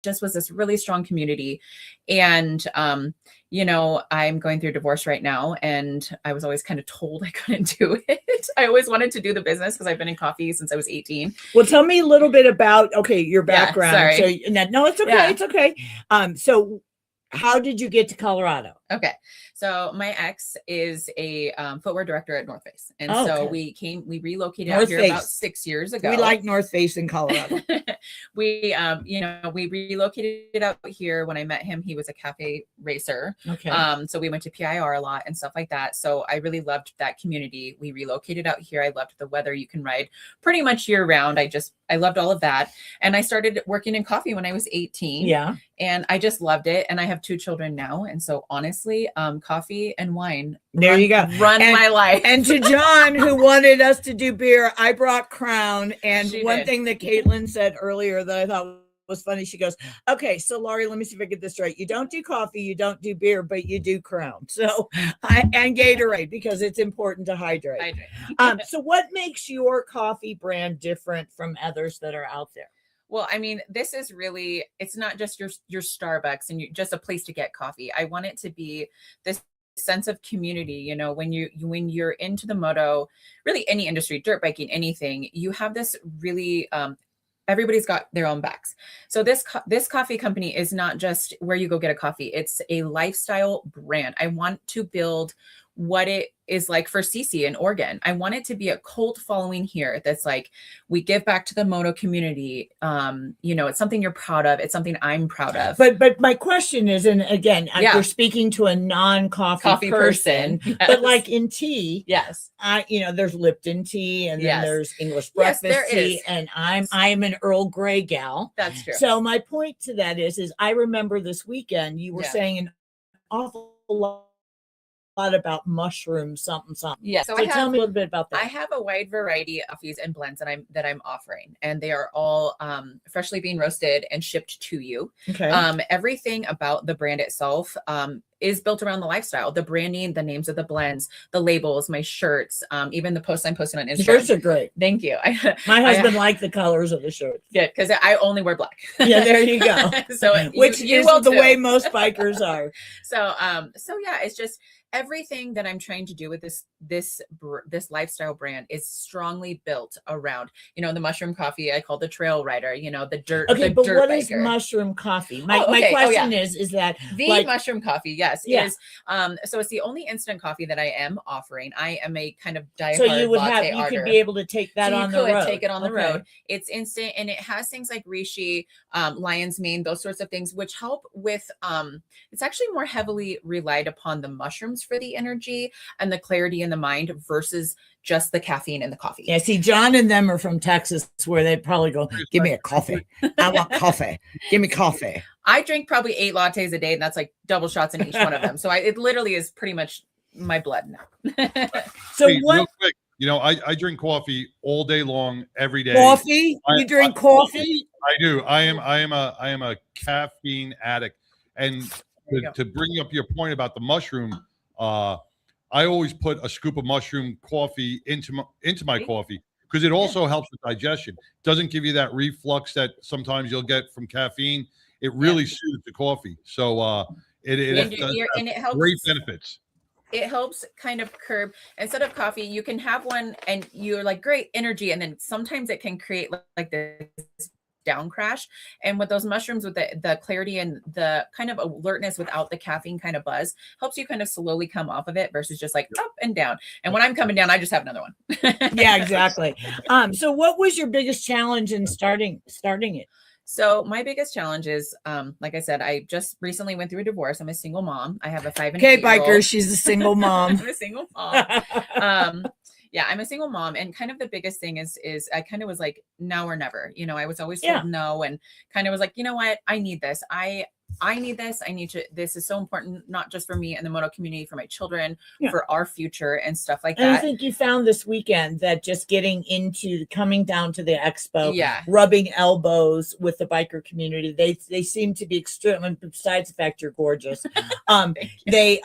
just was this really strong community. And, I'm going through a divorce right now, and I was always kind of told I couldn't do it. I always wanted to do the business because I've been in coffee since I was 18. Well, tell me a little bit about, your background. Yeah, sorry. So, no, it's okay. Yeah. It's okay. So how did you get to Colorado? Okay. So my ex is a footwear director at North Face. And so we relocated out here about 6 years ago. We like North Face in Colorado. We relocated out here. When I met him, he was a cafe racer. Okay. So we went to PIR a lot and stuff like that. So I really loved that community. We relocated out here. I loved the weather. You can ride pretty much year round. I loved all of that. And I started working in coffee when I was 18. Yeah. And I just loved it. And I have 2 children now. And so honestly, coffee and wine run my life. And to John, who wanted us to do beer, I brought Crown. And one thing that Katelynn said earlier that I thought was funny, she goes, okay, so Laurie, let me see if I get this right. You don't do coffee, you don't do beer, but you do Crown. So and Gatorade, because it's important to hydrate. So what makes your coffee brand different from others that are out there? Well, I mean, this is really, it's not just your Starbucks and just a place to get coffee. I want it to be this sense of community. When you're into the moto, really any industry, dirt biking, anything, you have this really, everybody's got their own backs. So this coffee company is not just where you go get a coffee. It's a lifestyle brand. I want to build what it is like for Cece in Oregon. I want it to be a cult following here. That's like, we give back to the moto community. It's something you're proud of. It's something I'm proud of. But my question is, and again, you're speaking to a non-coffee person, yes. But like in tea, yes, there's Lipton tea, and then there's English breakfast tea, and I'm an Earl Grey gal. That's true. So my point to that is I remember this weekend you were saying an awful lot about mushroom something. Yeah. So tell me a little bit about that. I have a wide variety of coffees and blends that I'm offering, and they are all freshly being roasted and shipped to you. Okay. Everything about the brand itself is built around the lifestyle, the branding, the names of the blends, the labels, my shirts, even the posts I'm posting on Instagram. Shirts are great. Thank you. My husband liked the colors of the shirt. Yeah, because I only wear black. Yeah, there you go. Which is the way most bikers are. So yeah, it's just everything that I'm trying to do with this lifestyle brand is strongly built around, the mushroom coffee I call the trail rider, the dirt. Okay, but dirt what biker. is mushroom coffee? My question is that the mushroom coffee? Yes, is so it's the only instant coffee that I am offering. I am a kind of diehard. So you could be able to take that on the road. Take it on the road. It's instant, and it has things like reishi, lion's mane, those sorts of things, which help with. It's actually more heavily relied upon the mushrooms for the energy and the clarity in the mind versus just the caffeine in the coffee. Yeah, see, John and them are from Texas, where they probably go, give me a coffee. I want coffee. Give me coffee. I drink probably 8 lattes a day, and that's like double shots in each one of them. So it literally is pretty much my blood now. So real quick, I drink coffee all day long, every day. Coffee? You drink coffee? I do. I am a caffeine addict. And to bring up your point about the mushroom, I always put a scoop of mushroom coffee into my coffee, because it also helps with digestion. Doesn't give you that reflux that sometimes you'll get from caffeine. It really soothes the coffee. So it helps, great benefits. It helps kind of curb, instead of coffee, you can have one and you're like, great energy. And then sometimes it can create like this down crash. And with those mushrooms, with the clarity and the kind of alertness without the caffeine kind of buzz, helps you kind of slowly come off of it versus just like up and down. And when I'm coming down, I just have another one. Yeah, exactly. So what was your biggest challenge in starting it? So my biggest challenge is, like I said, I just recently went through a divorce. I'm a single mom. I have a 5 and 8 year old. Biker, she's a single mom. I'm a single mom. Yeah, I'm a single mom. And kind of the biggest thing is I kind of was like, now or never. I was always told no, and kind of was like, you know what? I need this. I need this. This is so important, not just for me and the moto community, for my children, for our future and stuff like that. And I think you found this weekend that just coming down to the expo, rubbing elbows with the biker community, they seem to be extremely, besides the fact you're gorgeous. They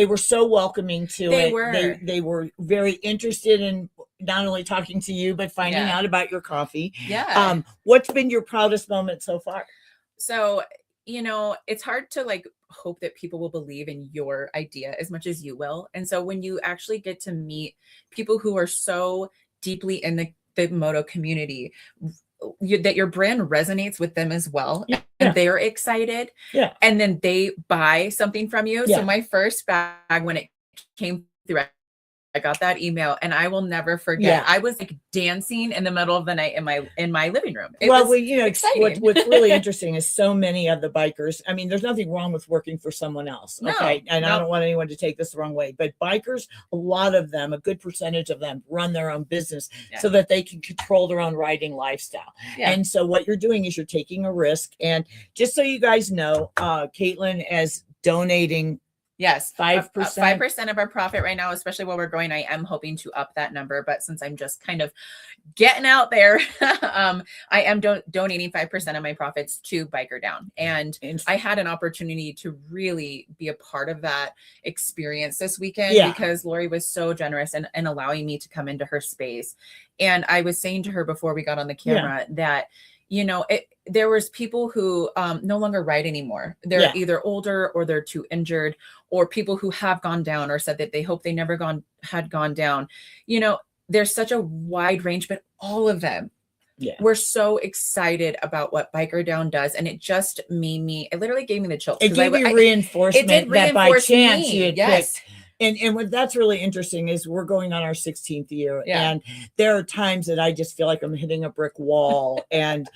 were so welcoming to it. They were very interested in not only talking to you, but finding out about your coffee. Yeah. What's been your proudest moment so far? So, it's hard to like hope that people will believe in your idea as much as you will. And so when you actually get to meet people who are so deeply in the moto community, that your brand resonates with them as well. Yeah. And they're excited. Yeah. And then they buy something from you. Yeah. So my first bag, when it came through, I got that email and I will never forget. Yeah. I was like dancing in the middle of the night in my living room. What's really interesting is so many of the bikers, I mean, there's nothing wrong with working for someone else. Okay. I don't want anyone to take this the wrong way, but bikers, a lot of them, a good percentage of them run their own business so that they can control their own riding lifestyle. Yeah. And so what you're doing is you're taking a risk. And just so you guys know, Katelynn is donating. Yes, 5%. 5% of our profit right now, especially while we're going. I am hoping to up that number, but since I'm just kind of getting out there, I am donating 5% of my profits to BikerDown. And I had an opportunity to really be a part of that experience this weekend because Laurie was so generous in allowing me to come into her space. And I was saying to her before we got on the camera that, there was people who no longer ride anymore. They're either older or they're too injured, or people who have gone down or said that they hope they never had gone down. There's such a wide range, but all of them were so excited about what BikerDown does. And it just it literally gave me the chills. It gave you reinforcement that by chance you had picked. And what that's really interesting is we're going on our 16th year. And there are times that I just feel like I'm hitting a brick wall and,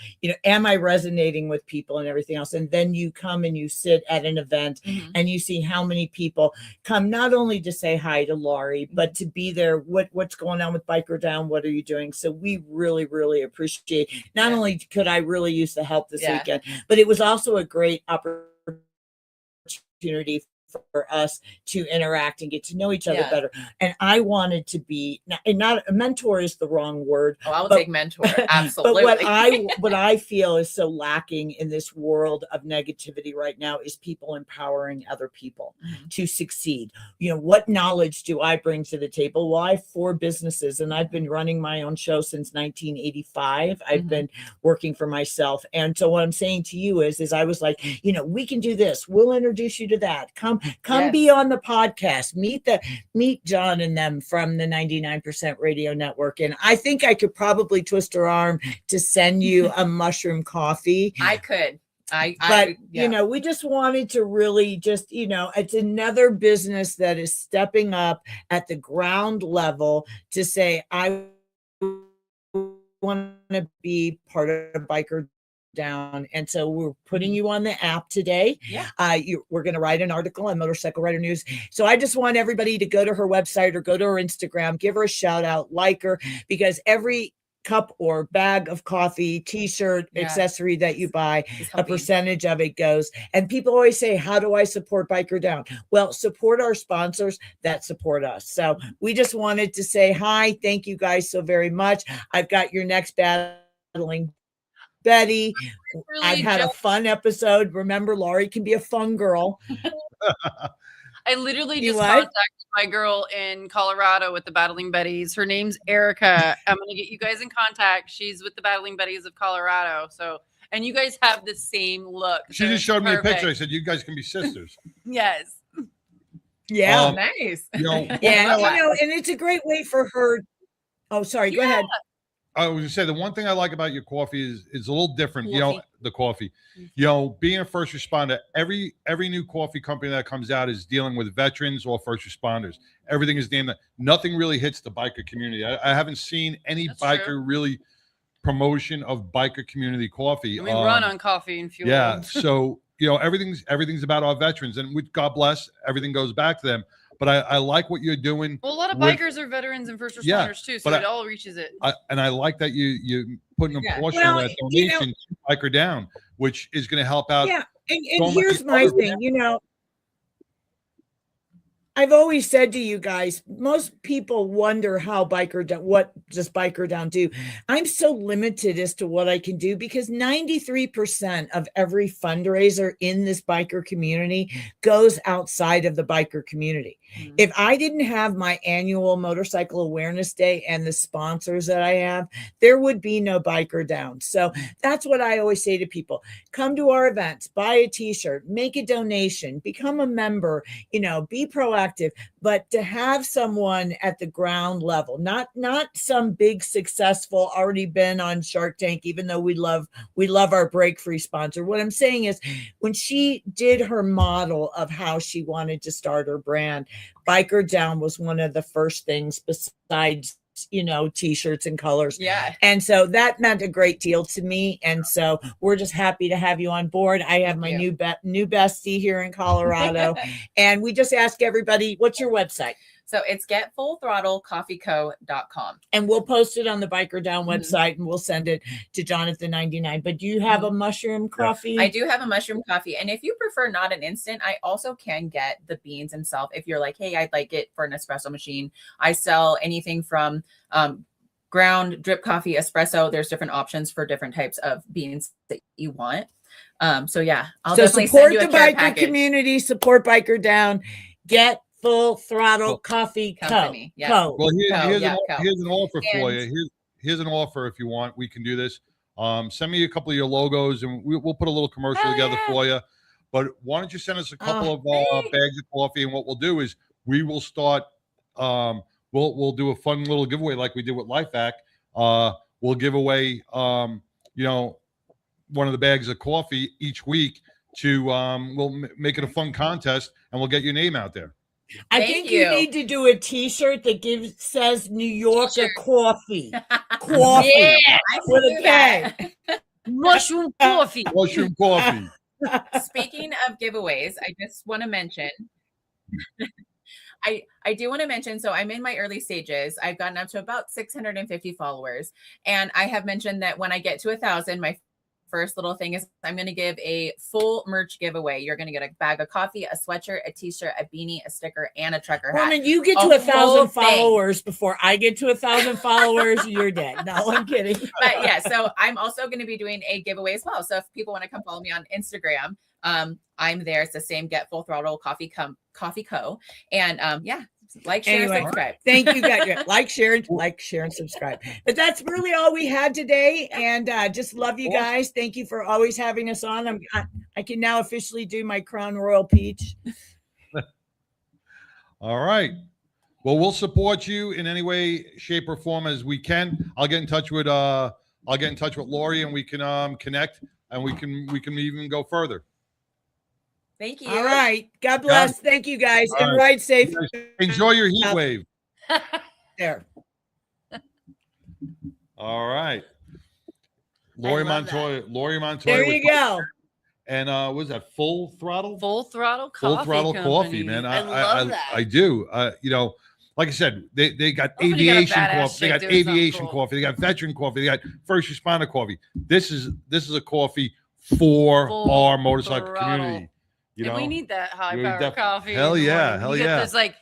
am I resonating with people and everything else? And then you come and you sit at an event and you see how many people come not only to say hi to Laurie, but to be there. What's going on with BikerDown? What are you doing? So we really, really appreciate, not only could I really use the help this weekend, but it was also a great opportunity for us to interact and get to know each other better. And I wanted to be, not a mentor is the wrong word. Oh, I'll take mentor. Absolutely. But what I feel is so lacking in this world of negativity right now is people empowering other people to succeed. What knowledge do I bring to the table? Well, I have 4 businesses and I've been running my own show since 1985. I've been working for myself. And so what I'm saying to you is I was like, we can do this. We'll introduce you to that. Come be on the podcast, meet John and them from the 99% Radio Network. And I think I could probably twist her arm to send you a mushroom coffee. I could. We just wanted to really just, it's another business that is stepping up at the ground level to say, I want to be part of BikerDown. And so we're putting you on the app today. We're going to write an article on Motorcycle Rider News. So I just want everybody to go to her website or go to her Instagram, give her a shout out, like her, because every cup or bag of coffee, t-shirt, accessory that you buy, a percentage of it goes. And people always say, how do I support BikerDown? Well, support our sponsors that support us. So we just wanted to say hi. Thank you guys so very much. I've got your next battling Betty. I've had a fun episode. Remember, Laurie can be a fun girl. I literally just contacted my girl in Colorado with the Battling Betties. Her name's Erica. I'm going to get you guys in contact. She's with the Battling Betties of Colorado. So, and you guys have the same look. She just showed me a picture. I said, you guys can be sisters. Yes. Yeah. Nice. And it's a great way for her. Oh, sorry. Go ahead. I was going to say, the one thing I like about your coffee is a little different, the coffee, being a first responder, every new coffee company that comes out is dealing with veterans or first responders. Everything is named that. Nothing really hits the biker community. I haven't seen any really promotion of biker community coffee. We run on coffee and fuel. Yeah. So, everything's about our veterans, and God bless, everything goes back to them. But I like what you're doing. Well, a lot of bikers are veterans and first responders too, so it all reaches it. And I like that you putting a portion of that donation to BikerDown, which is going to help out. Yeah, and here's my thing. I've always said to you guys, most people wonder what does BikerDown do? I'm so limited as to what I can do because 93% of every fundraiser in this biker community goes outside of the biker community. If I didn't have my annual Motorcycle Awareness Day and the sponsors that I have, there would be no BikerDown. So that's what I always say to people. Come to our events, buy a t-shirt, make a donation, become a member, be proactive, but to have someone at the ground level, not some big successful, already been on Shark Tank, even though we love our break free sponsor. What I'm saying is when she did her model of how she wanted to start her brand, BikerDown was one of the first things besides t-shirts and colors. Yeah. And so that meant a great deal to me. And so we're just happy to have you on board. I have my new bestie here in Colorado. And we just ask everybody, what's your website? So it's getfullthrottlecoffeeco.com. And we'll post it on the BikerDown website and we'll send it to Jonathan 99. But do you have a mushroom coffee? I do have a mushroom coffee. And if you prefer not an instant, I also can get the beans themselves. If you're like, hey, I'd like it for an espresso machine. I sell anything from ground drip coffee, espresso. There's different options for different types of beans that you want. So yeah, I'll definitely support send you a the care biker package. community, support BikerDown, Get Full Throttle Coffee Company. Co. Yeah. Well, here's an offer for And- you. Here's an offer if you want. We can do this. Send me a couple of your logos, and we'll put a little commercial together for you. But why don't you send us a couple of bags of coffee? And what we'll do is we will start. We'll do a fun little giveaway like we did with Life Hack. We'll give away, one of the bags of coffee each week. We'll make it a fun contest, and we'll get your name out there. I think you need to do a t-shirt that says New Yorker coffee. Coffee. Yeah, with a K. mushroom coffee. Mushroom coffee. Speaking of giveaways, I just want to mention I do want to mention, so I'm in my early stages. I've gotten up to about 650 followers. And I have mentioned that when I get to 1,000, my first little thing is I'm going to give a full merch giveaway. You're going to get a bag of coffee, a sweatshirt, a t-shirt, a beanie, a sticker, and a trucker hat. Woman, you get to 1,000 followers before I get to 1,000 followers, you're dead. No, I'm kidding. But yeah, so I'm also going to be doing a giveaway as well. So if people want to come follow me on Instagram, I'm there. It's the same Get Full Throttle Coffee Co. And like, share, subscribe. Thank you guys. Like, share, and subscribe. But that's really all we had today. And just love you guys. Thank you for always having us on. I can now officially do my Crown Royal Peach. All right. Well, we'll support you in any way, shape, or form as we can. I'll get in touch with Laurie, and we can connect, and we can even go further. Thank you. All right. God bless. Thank you guys. All and ride safe. Enjoy your heat wave. There. All right. Laurie Montoya. There you go. And what was that? Full Throttle? Full Throttle Coffee. Full Throttle Coffee, man. I love that. I do. Like I said, they got aviation coffee. They got aviation coffee. They got veteran coffee. They got first responder coffee. This is a coffee for our motorcycle community. And we need that high power coffee. Hell yeah. Hell yeah. It's like,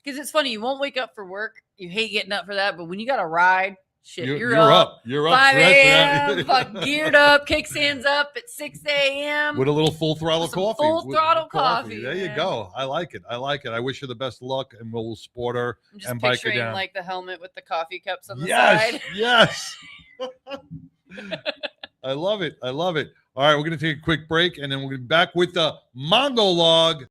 because it's funny, you won't wake up for work. You hate getting up for that. But when you got to ride, shit, you're up. You're up. 5 a.m. Geared up, kickstands up at 6 a.m. With a little full throttle coffee. Full throttle coffee. There you go. I like it. I wish her the best of luck, and we'll support her. I'm just and picturing BikerDown. like the helmet with the coffee cups on the side. Yes. I love it. All right, we're going to take a quick break, and then we're going to be back with the Monologue.